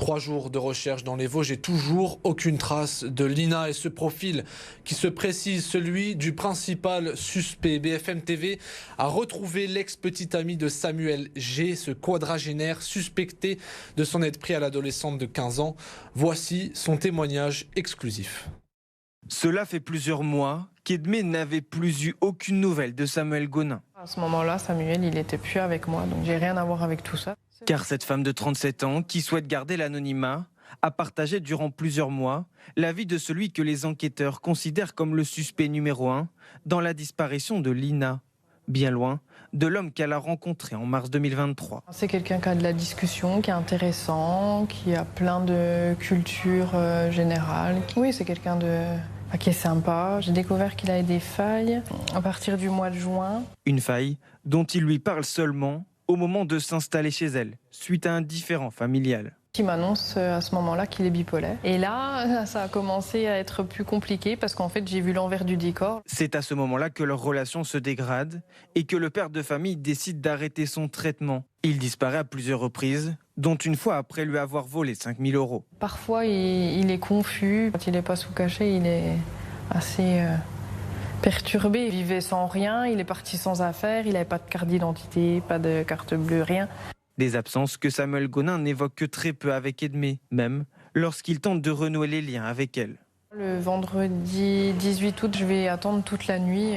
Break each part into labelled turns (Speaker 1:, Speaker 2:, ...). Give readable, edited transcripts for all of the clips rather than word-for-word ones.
Speaker 1: 3 jours de recherche dans les Vosges et toujours aucune trace de Lina et ce profil qui se précise, celui du principal suspect. BFM TV a retrouvé l'ex-petite amie de Samuel G, ce quadragénaire suspecté de s'en être pris à l'adolescente de 15 ans. Voici son témoignage exclusif.
Speaker 2: Cela fait plusieurs mois qu'Edmé n'avait plus eu aucune nouvelle de Samuel Gonin.
Speaker 3: À ce moment-là, Samuel, il n'était plus avec moi, donc j'ai rien à voir avec tout ça.
Speaker 2: Car cette femme de 37 ans, qui souhaite garder l'anonymat, a partagé durant plusieurs mois la vie de celui que les enquêteurs considèrent comme le suspect numéro 1 dans la disparition de Lina, bien loin de l'homme qu'elle a rencontré en mars 2023.
Speaker 3: C'est quelqu'un qui a de la discussion, qui est intéressant, qui a plein de culture générale. Oui, c'est quelqu'un qui est sympa. J'ai découvert qu'il avait des failles à partir du mois de juin.
Speaker 2: Une faille dont il lui parle seulement au moment de s'installer chez elle, suite à un différend familial.
Speaker 3: Il m'annonce à ce moment-là qu'il est bipolaire. Et là, ça a commencé à être plus compliqué parce qu'en fait, j'ai vu l'envers du décor.
Speaker 2: C'est à ce moment-là que leur relation se dégrade et que le père de famille décide d'arrêter son traitement. Il disparaît à plusieurs reprises, dont une fois après lui avoir volé 5 000 €.
Speaker 3: Parfois, il est confus. Quand il n'est pas sous cachet, il est assez perturbé. Il vivait sans rien, il est parti sans affaires, il n'avait pas de carte d'identité, pas de carte bleue, rien.
Speaker 2: Des absences que Samuel Gonin n'évoque que très peu avec Edmé, même lorsqu'il tente de renouer les liens avec elle.
Speaker 3: Le vendredi 18 août, je vais attendre toute la nuit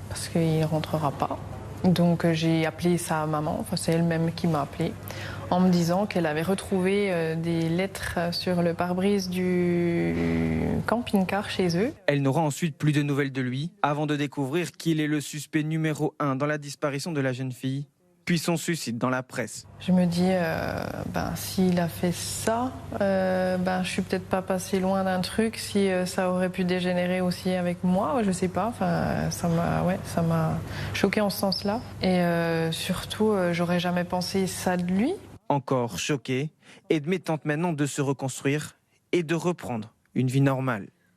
Speaker 3: parce qu'il ne rentrera pas. Donc j'ai appelé sa maman, enfin c'est elle-même qui m'a appelé, en me disant qu'elle avait retrouvé des lettres sur le pare-brise du camping-car chez eux.
Speaker 2: Elle n'aura ensuite plus de nouvelles de lui, avant de découvrir qu'il est le suspect numéro 1 dans la disparition de la jeune fille, puis son suicide dans la presse.
Speaker 3: Je me dis, s'il a fait ça, je suis peut-être pas passé loin d'un truc, si ça aurait pu dégénérer aussi avec moi, je sais pas, enfin, ça m'a choqué en ce sens-là. Et surtout, j'aurais jamais pensé ça de lui.
Speaker 2: Encore choqué, Edmé tente maintenant de se reconstruire et de reprendre une vie normale.